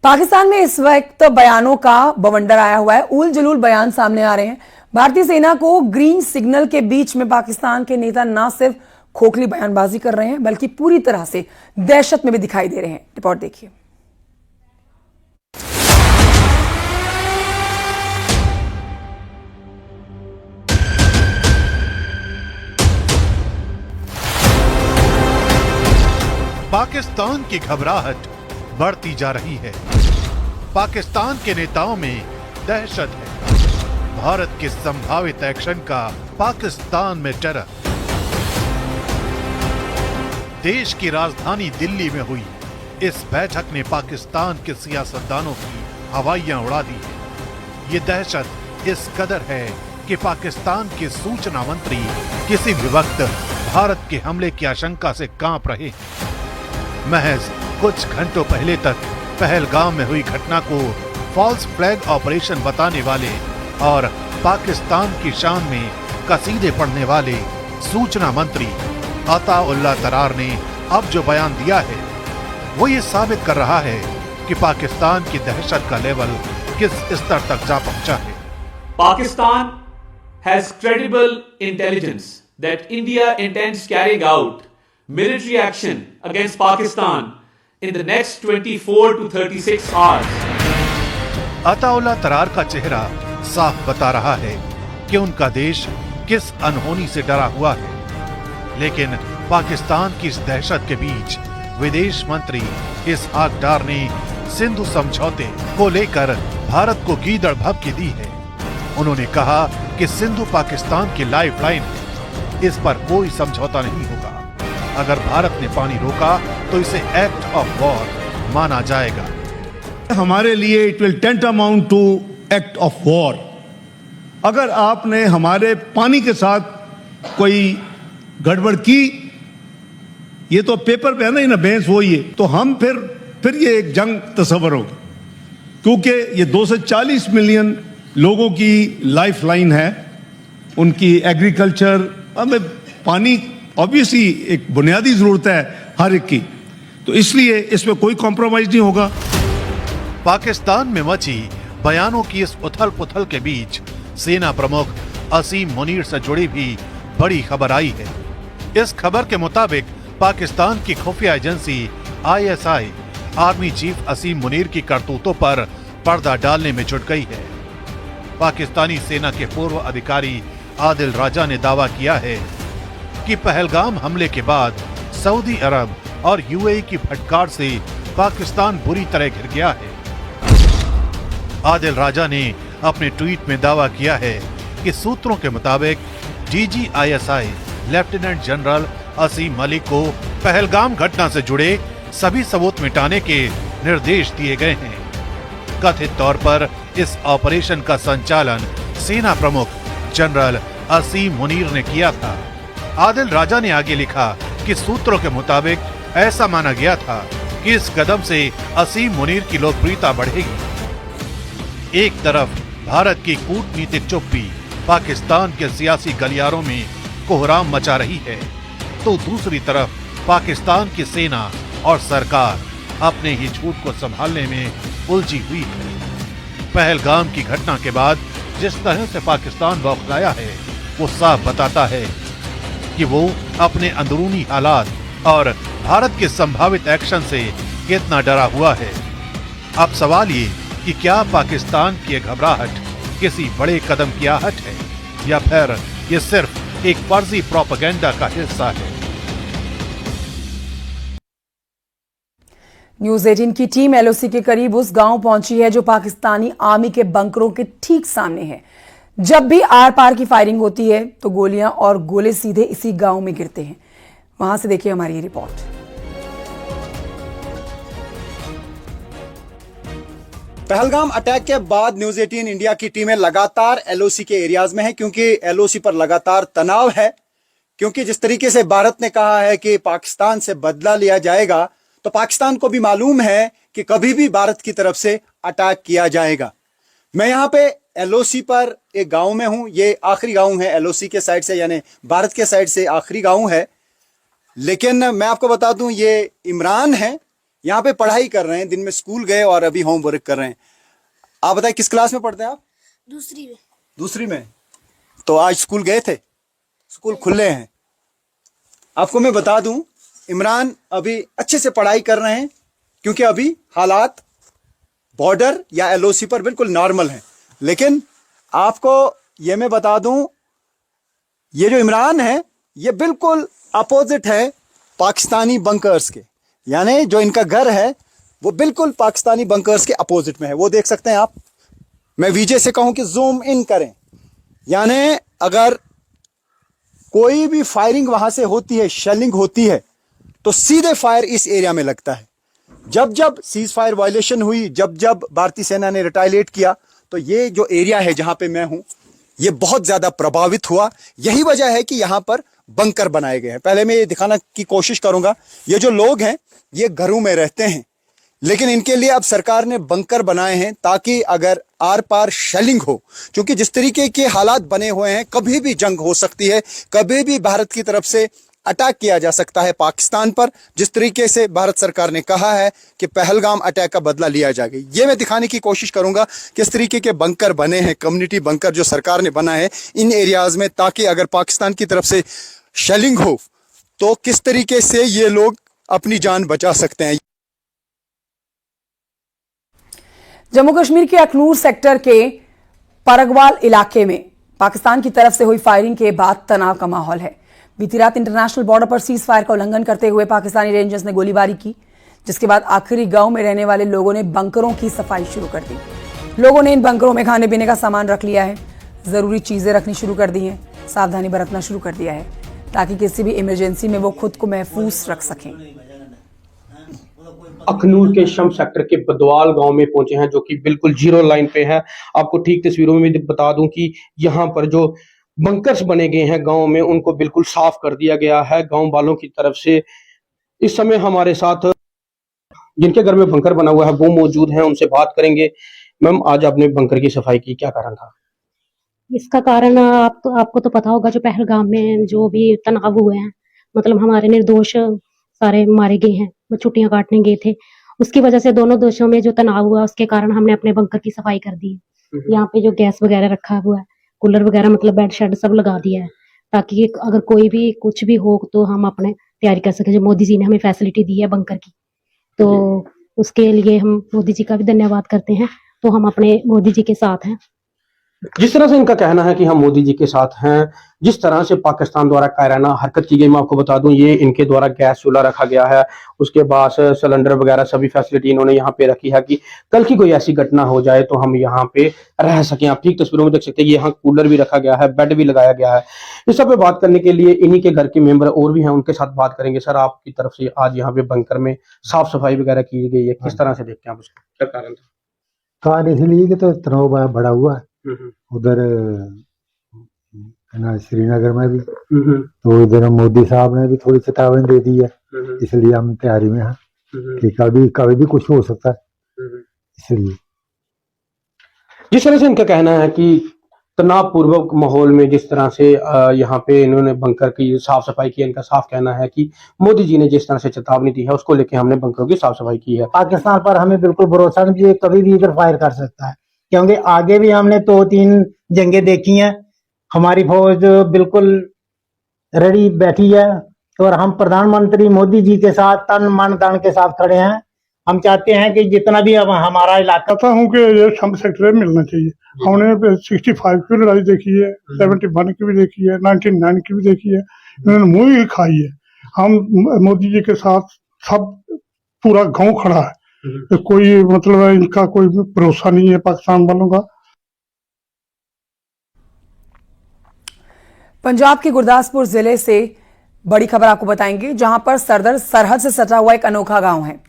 पाकिस्तान में इस वक्त बयानों का बवंडर आया हुआ है। उल जलूल बयान सामने आ रहे हैं। भारतीय सेना को ग्रीन सिग्नल के बीच में पाकिस्तान के नेता न सिर्फ खोखली बयानबाजी कर रहे हैं बल्कि पूरी तरह से दहशत में भी दिखाई दे रहे हैं। रिपोर्ट देखिए। पाकिस्तान की घबराहट बढ़ती जा रही है। पाकिस्तान के नेताओं में दहशत है। भारत के संभावित एक्शन का पाकिस्तान में डर। देश की राजधानी दिल्ली में हुई इस बैठक ने पाकिस्तान के सियासतदानों की हवाइयां उड़ा दी है। ये दहशत इस कदर है कि पाकिस्तान के सूचना मंत्री किसी भी वक्त भारत के हमले की आशंका से कांप रहे हैं। महज कुछ घंटों पहले तक पहलगाम में हुई घटना को फॉल्स फ्लैग ऑपरेशन बताने वाले और पाकिस्तान की शान में कसीदे पढ़ने वाले सूचना मंत्री अताउल्लाह तरार ने अब जो बयान दिया है वो ये साबित कर रहा है कि पाकिस्तान की दहशत का लेवल किस स्तर तक जा पहुंचा है। Pakistan has credible intelligence that India intends carrying out military action against Pakistan in the next 24 to 36 hours. Ataullah तरार का चेहरा साफ बता रहा है कि उनका देश किस अनहोनी से डरा हुआ है, लेकिन पाकिस्तान की इस दहशत के बीच विदेश मंत्री इसहाक डार ने सिंधु समझौते को लेकर भारत को गीदड़ भभकी दी है। उन्होंने कहा कि सिंधु पाकिस्तान की लाइफलाइन है, इस पर कोई समझौता नहीं होगा। अगर भारत ने पानी रोका तो इसे एक्ट ऑफ वॉर माना जाएगा। हमारे लिए it will tantamount to act of war. अगर आपने हमारे पानी के साथ कोई गड़बड़ की, ये तो पेपर पे है ना, बहस वही है, तो हम फिर ये एक जंग तस्वर होगी, क्योंकि ये 240 मिलियन लोगों की लाइफ लाइन है, उनकी एग्रीकल्चर, हमें पानी ऑब्वियसली एक बुनियादी जरूरत है हर एक की, तो इसलिए इसमें कोई कॉम्प्रोमाइज नहीं होगा। पाकिस्तान में मची बयानों की इस उथल पुथल के बीच सेना प्रमुख असीम मुनीर से जुड़ी भी बड़ी खबर आई है। इस खबर के मुताबिक पाकिस्तान की खुफिया एजेंसी ISI आर्मी चीफ असीम मुनीर की करतूतों पर पर्दा डालने में जुट गई है। पाकिस्तानी सेना के पूर्व अधिकारी आदिल राजा ने दावा किया है कि पहलगाम हमले के बाद सऊदी अरब और UAE की फटकार से पाकिस्तान बुरी तरह घिर गया है। आदिल राजा ने अपने ट्वीट में दावा किया है कि सूत्रों के मुताबिक DG ISI लेफ्टिनेंट जनरल असीम मलिक को पहलगाम घटना से जुड़े सभी सबूत मिटाने के निर्देश दिए गए हैं। कथित तौर पर इस ऑपरेशन का संचालन सेना प्रमुख जनरल असीम मुनीर ने किया था। आदिल राजा ने आगे लिखा कि सूत्रों के मुताबिक ऐसा माना गया था कि इस कदम से असीम मुनीर की लोकप्रियता बढ़ेगी। एक तरफ भारत की कूटनीतिक चुप्पी पाकिस्तान के सियासी गलियारों में कोहराम मचा रही है, तो दूसरी तरफ पाकिस्तान की सेना और सरकार अपने ही झूठ को संभालने में उलझी हुई है। पहलगाम की घटना के बाद जिस तरह से पाकिस्तान बौखलाया है वो साफ बताता है कि वो अपने अंदरूनी हालात और भारत के संभावित एक्शन से कितना डरा हुआ है। अब सवाल ये कि क्या पाकिस्तान की घबराहट किसी बड़े कदम की आहट है या फिर ये सिर्फ एक फर्जी प्रोपेगेंडा का हिस्सा है। न्यूज़ 18 की टीम LOC के करीब उस गांव पहुंची है जो पाकिस्तानी आर्मी के बंकरों के ठीक सामने है। जब भी आर पार की फायरिंग होती है तो गोलियां और गोले सीधे इसी गांव में गिरते हैं। वहां से देखिए हमारी ये रिपोर्ट। पहलगाम अटैक के बाद न्यूज़ 18 इंडिया की टीमें लगातार LOC के एरियाज में है, क्योंकि LOC पर लगातार तनाव है, क्योंकि जिस तरीके से भारत ने कहा है कि पाकिस्तान से बदला लिया जाएगा, तो पाकिस्तान को भी मालूम है कि कभी भी भारत की तरफ से अटैक किया जाएगा। मैं यहाँ पे LOC पर एक गांव में हूं। ये आखिरी गांव है LOC के साइड से, यानी भारत के साइड से आखिरी गांव है। लेकिन मैं आपको बता दूं, ये इमरान है, यहाँ पे पढ़ाई कर रहे हैं, दिन में स्कूल गए और अभी होमवर्क कर रहे हैं। आप बताएं किस क्लास में पढ़ते हैं आप? दूसरी में। दूसरी में। तो आज स्कूल गए थे? स्कूल खुले हैं। आपको मैं बता दूं, इमरान अभी अच्छे से पढ़ाई कर रहे हैं क्योंकि अभी हालात बॉर्डर या एलओसी पर बिल्कुल नॉर्मल हैं। लेकिन आपको ये मैं बता दूं, ये जो इमरान है ये बिल्कुल अपोजिट है पाकिस्तानी बंकर्स के। यानी जो इनका घर है वो बिल्कुल पाकिस्तानी बंकर्स के अपोजिट में है। वो देख सकते हैं आप। मैं विजय से कहूं कि जूम इन करें, यानी अगर कोई भी फायरिंग वहां से होती है, शेलिंग होती है, तो सीधे फायर इस एरिया में लगता है। जब जब सीज फायर वायलेशन हुई, जब जब भारतीय सेना ने रिटालिएट किया, तो ये जो एरिया है जहां पे मैं हूं ये बहुत ज्यादा प्रभावित हुआ। यही वजह है कि यहां पर बंकर बनाए गए हैं। पहले मैं ये दिखाना की कोशिश करूंगा, ये जो लोग हैं ये घरों में रहते हैं, लेकिन इनके लिए अब सरकार ने बंकर बनाए हैं ताकि अगर आर पार शेलिंग हो, क्योंकि जिस तरीके के हालात बने हुए हैं कभी भी जंग हो सकती है, कभी भी भारत की तरफ से अटैक किया जा सकता है पाकिस्तान पर। जिस तरीके से भारत सरकार ने कहा है कि पहलगाम अटैक का बदला लिया जाएगा, ये मैं दिखाने की कोशिश करूंगा किस तरीके के बंकर बने हैं, कम्युनिटी बंकर जो सरकार ने बना है इन एरियाज में, ताकि अगर पाकिस्तान की तरफ से शेलिंग हो तो किस तरीके से ये लोग अपनी जान बचा सकते हैं। जम्मू कश्मीर के अखनूर सेक्टर के परगवाल इलाके में पाकिस्तान की तरफ से हुई फायरिंग के बाद तनाव का माहौल है। बीती रात इंटरनेशनल बॉर्डर पर सीज फायर का उल्लंघन करते हुए पाकिस्तानी रेंजर्स ने गोलीबारी की, जिसके बाद आखिरी गांव में रहने वाले लोगों ने बंकरों की सफाई शुरू कर दी। लोगों ने इन बंकरों में खाने पीने का सामान रख लिया है, जरूरी चीजें रखनी शुरू कर दी हैं, सावधानी बरतना शुरू कर दिया है ताकि किसी भी इमरजेंसी में वो खुद को महफूज रख सकें। अखनूर के शम सेक्टर के बदवाल गांव में पहुंचे हैं, जो कि बिल्कुल जीरो लाइन पे है। आपको ठीक तस्वीरों में भी बता दूं कि यहाँ पर जो बंकर्स बने गए हैं गांव में, उनको बिल्कुल साफ कर दिया गया है गांव वालों की तरफ से। इस समय हमारे साथ जिनके घर में बंकर बना हुआ है वो मौजूद हैं, उनसे बात करेंगे। मैम, आज आपने बंकर की सफाई की, क्या कारण था? इसका कारण आपको तो पता होगा, जो पहलगाम में जो भी तनाव हुए हैं, मतलब हमारे निर्दोष सारे मारे गए हैं, वो छुट्टियां काटने गए थे, उसकी वजह से दोनों देशों में जो तनाव हुआ उसके कारण हमने अपने बंकर की सफाई कर दी है। यहाँ पे जो गैस वगैरह रखा हुआ है, कूलर वगैरह, मतलब बेड शेड सब लगा दिया है, ताकि अगर कोई भी कुछ भी हो तो हम अपने तैयारी कर सके। जो मोदी जी ने हमें फैसिलिटी दी है बंकर की, तो उसके लिए हम मोदी जी का भी धन्यवाद करते हैं। तो हम अपने मोदी जी के साथ हैं। जिस तरह से इनका कहना है कि हम मोदी जी के साथ हैं, जिस तरह से पाकिस्तान द्वारा कायराना हरकत की गई, मैं आपको बता दूं ये इनके द्वारा गैस चूल्हा रखा गया है, उसके बाद सिलेंडर वगैरह सभी फैसिलिटी इन्होंने यहाँ पे रखी है कि कल की कोई ऐसी घटना हो जाए तो हम यहाँ पे रह सकें। आप ठीक तस्वीरों में देख सकते हैं, यहाँ कूलर भी रखा गया है, बेड भी लगाया गया है। इस सब पे बात करने के लिए इन्हीं के घर के मेंबर और भी हैं, उनके साथ बात करेंगे। सर, आपकी तरफ से आज यहाँ पे बंकर में साफ सफाई वगैरह की गई है, किस तरह से देखते हैं आप उसको, क्या कारण था? कारण इसलिए कि तो तनाव बढ़ा हुआ है उधर ना श्रीनगर में भी, तो इधर मोदी साहब ने भी थोड़ी चेतावनी दे दी है, इसलिए हम तैयारी में हैं कि कभी भी कुछ हो सकता है। इसलिए जिस तरह से इनका कहना है कि तनावपूर्वक माहौल में जिस तरह से यहाँ पे इन्होंने बंकर की साफ सफाई की, इनका साफ कहना है कि मोदी जी ने जिस तरह से चेतावनी दी है उसको लेके हमने बंकरों की साफ सफाई की है। पाकिस्तान पर हमें बिल्कुल भरोसा नहीं है, कभी भी इधर फायर कर सकता है, क्योंकि आगे भी हमने 2-3 जंगें देखी हैं। हमारी फौज बिल्कुल रेडी बैठी है और हम प्रधानमंत्री मोदी जी के साथ तन मन धन के साथ खड़े हैं। हम चाहते हैं कि जितना भी अब हमारा इलाका, कहता हूँ कि ये सब सेक्टर में मिलना चाहिए। हमने 65 की लड़ाई देखी है, 71 की भी देखी है, 99 की भी देखी है, इन्होंने मुंह ही खाई है। हम मोदी जी के साथ सब पूरा गांव खड़ा है, तो कोई मतलब इनका कोई भरोसा नहीं है पाकिस्तान वालों का। पंजाब के गुरदासपुर जिले से बड़ी खबर आपको बताएंगे, जहां पर सरहद से सटा हुआ एक अनोखा गांव है।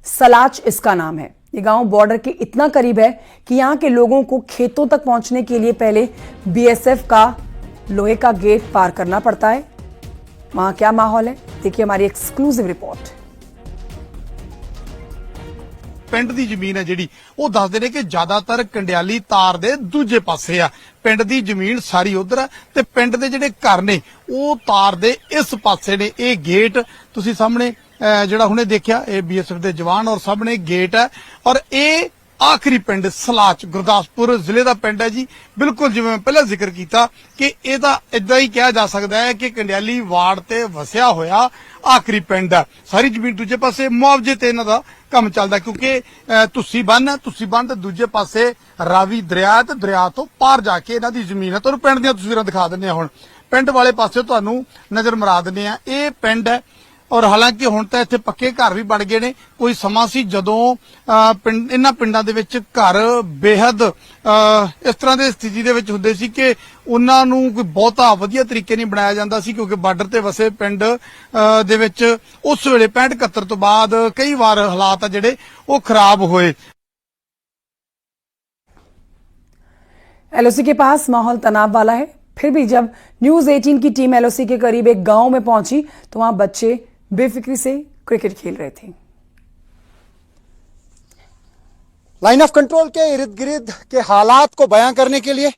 सलाच इसका नाम है। ये गांव बॉर्डर के इतना करीब है कि यहां के लोगों को खेतों तक पहुंचने के लिए पहले बीएसएफ का लोहे का गेट पार करना पड़ता है। वहां क्या माहौल है, देखिए हमारी एक्सक्लूसिव रिपोर्ट। ਪਿੰਡ ਦੀ ਜ਼ਮੀਨ ਹੈ ਜਿਹੜੀ ਉਹ ਦੱਸਦੇ ਨੇ ਕਿ ਜ਼ਿਆਦਾਤਰ ਕੰਡਿਆਲੀ ਤਾਰ ਦੇ ਦੂਜੇ ਪਾਸੇ ਆ। ਪਿੰਡ ਦੀ ਜ਼ਮੀਨ ਸਾਰੀ ਉਧਰ ਆ ਤੇ ਪਿੰਡ ਦੇ ਜਿਹੜੇ ਘਰ ਨੇ ਉਹ ਤਾਰ ਦੇ ਇਸ ਪਾਸੇ ਨੇ। ਇਹ ਗੇਟ ਤੁਸੀਂ ਸਾਹਮਣੇ ਜਿਹੜਾ ਹੁਣੇ ਦੇਖਿਆ ਇਹ BSF ਦੇ ਜਵਾਨ ਔਰ ਸਾਹਮਣੇ ਗੇਟ ਹੈ ਔਰ ਇਹ ਆਖਰੀ ਪਿੰਡ ਸਲਾਚ ਗੁਰਦਾਸਪੁਰ ਜ਼ਿਲ੍ਹੇ ਦਾ ਪਿੰਡ ਹੈ ਜੀ। ਬਿਲਕੁਲ ਜਿਵੇਂ ਮੈਂ ਪਹਿਲਾਂ ਜ਼ਿਕਰ ਕੀਤਾ ਕਿ ਇਹਦਾ ਇਦਾਂ ਹੀ ਕਿਹਾ ਜਾ ਸਕਦਾ ਹੈ ਕਿ ਕੰਡਿਆਲੀ ਵਾਰਡ ਤੇ ਵਸਿਆ ਹੋਇਆ ਆਖਰੀ ਪਿੰਡ ਹੈ। ਸਾਰੀ ਜ਼ਮੀਨ ਦੂਜੇ ਪਾਸੇ ਮੁਆਵਜ਼ੇ ਤੇ ਇਹਨਾਂ ਦਾ ਕੰਮ ਚੱਲਦਾ ਕਿਉਂਕਿ ਤੁਸੀਂ ਬੰਨ ਤੇ ਦੂਜੇ ਪਾਸੇ ਰਾਵੀ ਦਰਿਆ ਤੇ ਦਰਿਆ ਤੋਂ ਪਾਰ ਜਾ ਕੇ ਇਹਨਾਂ ਦੀ ਜ਼ਮੀਨ ਹੈ। ਤੁਹਾਨੂੰ ਪਿੰਡ ਦੀਆਂ ਤਸਵੀਰਾਂ ਦਿਖਾ ਦਿੰਦੇ ਆ। ਹੁਣ ਪਿੰਡ ਵਾਲੇ ਪਾਸੇ ਤੁਹਾਨੂੰ ਨਜ਼ਰ ਮਰਾ ਦਿੰਦੇ ਆ। ਇਹ ਪਿੰਡ ਹੈ ਔਰ ਹਾਲਾਂਕਿ ਹੁਣ ਤਾਂ ਇੱਥੇ ਪੱਕੇ ਘਰ ਵੀ ਬਣ ਗਏ ਨੇ। ਕੋਈ ਸਮਾਂ ਸੀ ਜਦੋਂ ਇਹਨਾਂ ਪਿੰਡਾਂ ਦੇ ਵਿੱਚ ਘਰ ਬੇਹੱਦ ਇਸ ਤਰ੍ਹਾਂ ਦੀ ਸਥਿਤੀ ਦੇ ਵਿੱਚ ਹੁੰਦੇ ਸੀ ਕਿ ਉਹਨਾਂ ਨੂੰ ਕੋਈ ਬਹੁਤਾ ਵਧੀਆ ਤਰੀਕੇ ਨਹੀਂ ਬਣਾਇਆ ਜਾਂਦਾ ਸੀ ਕਿਉਂਕਿ ਬਾਰਡਰ ਤੇ ਵਸੇ ਪਿੰਡ ਦੇ ਵਿੱਚ ਉਸ ਵੇਲੇ 65-71 ਤੋਂ ਬਾਅਦ ਕਈ ਵਾਰ ਹਾਲਾਤ ਆ ਜਿਹੜੇ ਉਹ ਖਰਾਬ ਹੋਏ। LOC के पास माहौल तनाव वाला है, फिर भी जब न्यूज 18 की टीम LOC के करीब एक गांव में पहुंची तो वहां बच्चे बेफिक्री से क्रिकेट खेल रहे थे। लाइन ऑफ कंट्रोल के इर्द गिर्द के हालात को बयां करने के लिए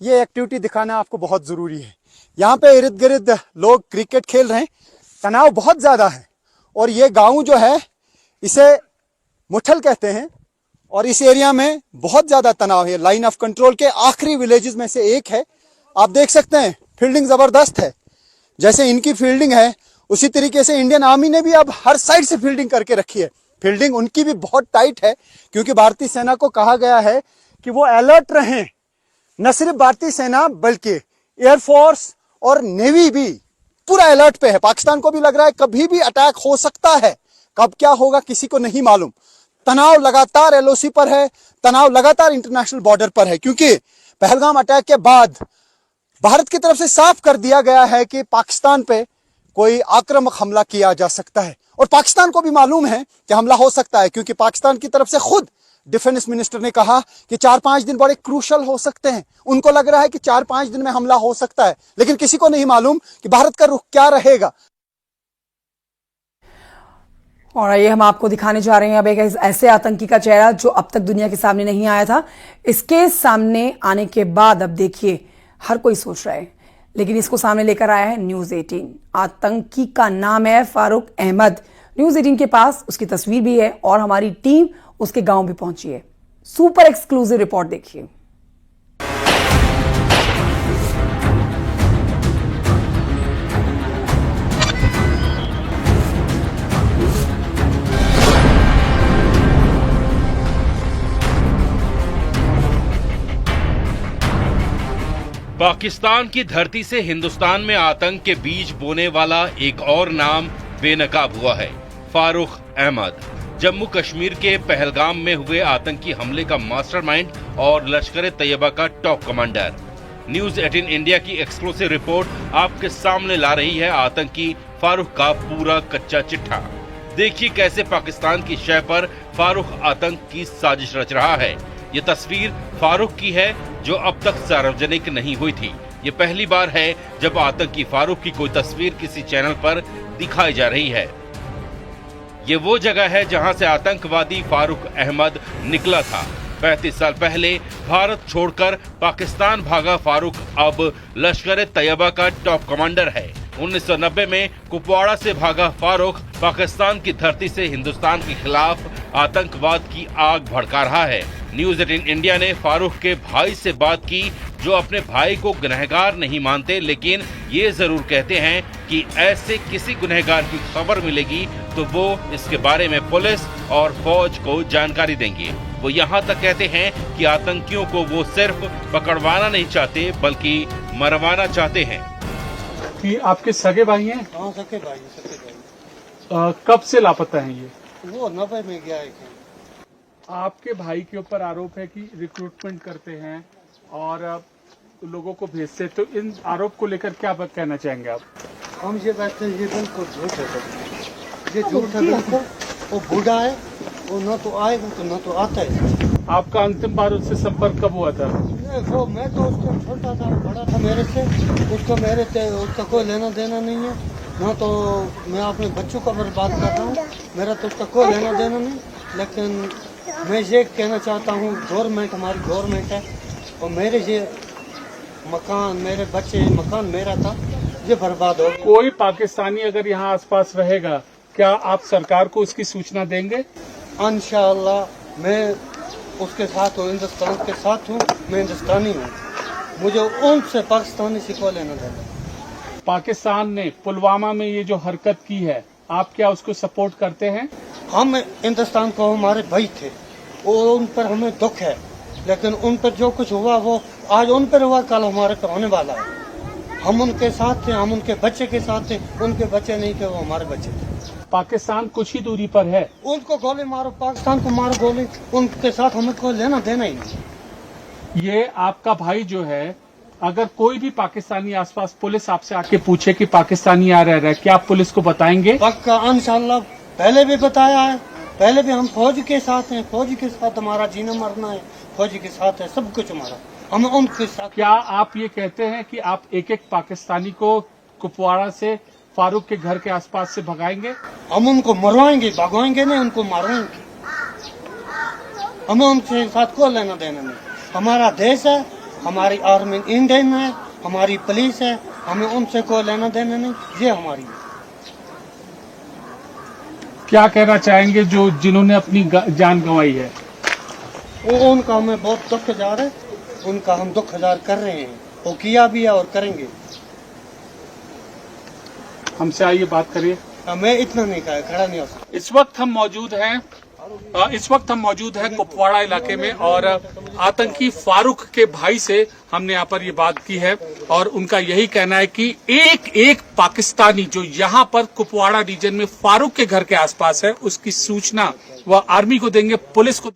ये एक्टिविटी दिखाना आपको बहुत जरूरी है। यहाँ पे इर्द गिर्द लोग क्रिकेट खेल रहे हैं, तनाव बहुत ज्यादा है और ये गांव जो है इसे मुठल कहते हैं और इस एरिया में बहुत ज्यादा तनाव है। लाइन ऑफ कंट्रोल के आखिरी विलेजेस में से एक है। आप देख सकते हैं फील्डिंग जबरदस्त है। जैसे इनकी फील्डिंग है उसी तरीके से इंडियन आर्मी ने भी अब हर साइड से फील्डिंग करके रखी है। फील्डिंग उनकी भी बहुत टाइट है क्योंकि भारतीय सेना को कहा गया है कि वो अलर्ट रहें। न सिर्फ भारतीय सेना बल्कि एयरफोर्स और नेवी भी पूरा अलर्ट पे है। पाकिस्तान को भी लग रहा है कभी भी अटैक हो सकता है, कब क्या होगा किसी को नहीं मालूम। तनाव लगातार LOC पर है, तनाव लगातार इंटरनेशनल बॉर्डर पर है क्योंकि पहलगाम अटैक के बाद भारत की तरफ से साफ कर दिया गया है कि पाकिस्तान पे कोई आक्रामक हमला किया जा सकता है और पाकिस्तान को भी मालूम है कि हमला हो सकता है क्योंकि पाकिस्तान की तरफ से खुद डिफेंस मिनिस्टर ने कहा कि 4-5 दिन बड़े क्रूशल हो सकते हैं। उनको लग रहा है कि 4-5 दिन में हमला हो सकता है, लेकिन किसी को नहीं मालूम कि भारत का रुख क्या रहेगा। और ये हम आपको दिखाने जा रहे हैं अब एक ऐसे आतंकी का चेहरा जो अब तक दुनिया के सामने नहीं आया था। इसके सामने आने के बाद अब देखिए हर कोई सोच रहा है, लेकिन इसको सामने लेकर आया है न्यूज 18। आतंकी का नाम है फारूक अहमद। न्यूज 18 के पास उसकी तस्वीर भी है और हमारी टीम उसके गांव भी पहुंची है। सुपर एक्सक्लूसिव रिपोर्ट देखिए। पाकिस्तान की धरती से हिंदुस्तान में आतंक के बीज बोने वाला एक और नाम बेनकाब हुआ है, फारूक अहमद। जम्मू कश्मीर के पहलगाम में हुए आतंकी हमले का मास्टरमाइंड और लश्कर तैयबा का टॉप कमांडर। न्यूज 18 इंडिया की एक्सक्लूसिव रिपोर्ट आपके सामने ला रही है आतंकी फारूक का पूरा कच्चा चिट्ठा। देखिए कैसे पाकिस्तान की शय पर फारूक आतंक की साजिश रच रहा है। ये तस्वीर फारूक की है जो अब तक सार्वजनिक नहीं हुई थी। ये पहली बार है जब आतंकी फारूक की कोई तस्वीर किसी चैनल पर दिखाई जा रही है। ये वो जगह है जहां से आतंकवादी फारूक अहमद निकला था। 35 साल पहले भारत छोड़कर पाकिस्तान भागा फारूक अब लश्कर तैयबा का टॉप कमांडर है। 1990 में कुपवाड़ा से भागा फारूक पाकिस्तान की धरती से हिंदुस्तान के खिलाफ आतंकवाद की आग भड़का रहा है। न्यूज 18 इंडिया ने फारूक के भाई से बात की जो अपने भाई को गुनहगार नहीं मानते, लेकिन ये जरूर कहते हैं कि ऐसे किसी गुनहगार की खबर मिलेगी तो वो इसके बारे में पुलिस और फौज को जानकारी देंगे। वो यहाँ तक कहते हैं कि आतंकियों को वो सिर्फ पकड़वाना नहीं चाहते बल्कि मरवाना चाहते हैं। कि आपके सगे भाई हैं? हाँ सगे भाई। कब से लापता हैं ये? वो 90 में गया है। आपके भाई के ऊपर आरोप है कि रिक्रूटमेंट करते हैं और लोगों को भेजते, तो इन आरोप को लेकर क्या कहना चाहेंगे आप? हम ये बात ये बिल्कुल झूठ है सर, ये झूठ है बिल्कुल। वो बूढ़ा है, वो न तो आएगा तो न तो आता है। आपका अंतिम बार उससे संपर्क कब हुआ था? वो मैं तो उसको छोटा था, बड़ा था मेरे से, उसका कोई लेना देना नहीं है। न तो मैं अपने बच्चों का बर्बाद कर रहा हूँ, मेरा तो उसका कोई लेना देना नहीं। लेकिन मैं ये कहना चाहता हूँ गवर्नमेंट हमारी गवर्नमेंट है और मेरे ये मकान, मेरे बच्चे, मकान मेरा था, ये बर्बाद हो गया। कोई पाकिस्तानी अगर यहाँ आसपास रहेगा क्या आप सरकार को इसकी सूचना देंगे? इंशाअल्लाह मैं उसके साथ हूँ, हिंदुस्तान के साथ हूँ, मैं हिंदुस्तानी हूँ, मुझे उनसे पाकिस्तानी से को लेना देना। पाकिस्तान ने पुलवामा में ये जो हरकत की है, आप क्या उसको सपोर्ट करते हैं? हम हिंदुस्तान को हमारे भाई थे, और उन पर हमें दुख है, लेकिन उन पर जो कुछ हुआ वो आज उन पर हुआ, कल हमारे पर होने वाला है। हम उनके साथ थे, हम उनके बच्चे के साथ थे, उनके बच्चे नहीं थे, वो हमारे बच्चे थे। पाकिस्तान कुछ ही दूरी पर है, उनको गोली मारो, पाकिस्तान को मारो गोली, उनके साथ हमें कोई लेना देना ही नहीं। ये आपका भाई जो है, अगर कोई भी पाकिस्तानी आसपास पुलिस आपसे आके पूछे कि पाकिस्तानी आ रहा है, क्या आप पुलिस को बताएंगे? पक्का इंशाल्लाह, पहले भी बताया है, पहले भी हम फौज के साथ हैं, फौज के साथ हमारा जीना मरना है, फौज के साथ है सब कुछ हमारा, हम उनके साथ। क्या आप ये कहते हैं कि आप एक एक पाकिस्तानी को कुपवाड़ा से फारूक के घर के आसपास से भगाएंगे? हम उनको मरवाएंगे, भगवाएंगे नहीं, उनको मारेंगे। हमें उनके साथ को लेना देना नहीं। हमारा देश है, हमारी आर्मी इंडियन है, हमारी पुलिस है, हमें उनसे कोई लेना देना नहीं, ये हमारी है। क्या कहना चाहेंगे जो जिन्होंने अपनी जान गंवाई है? वो उनका हमें बहुत दुख हजार है, उनका हम दुख हजार कर रहे हैं, वो किया भी है और करेंगे। हमसे आइए बात करिए। मैं इतना नहीं कहा, खड़ा नहीं हो सकता। इस वक्त हम मौजूद हैं कुपवाड़ा इलाके में, और आतंकी फारूक के भाई से हमने यहाँ पर ये बात की है, और उनका यही कहना है कि एक एक पाकिस्तानी जो यहाँ पर कुपवाड़ा रीजन में फारूक के घर के आसपास है, उसकी सूचना वह आर्मी को देंगे, पुलिस को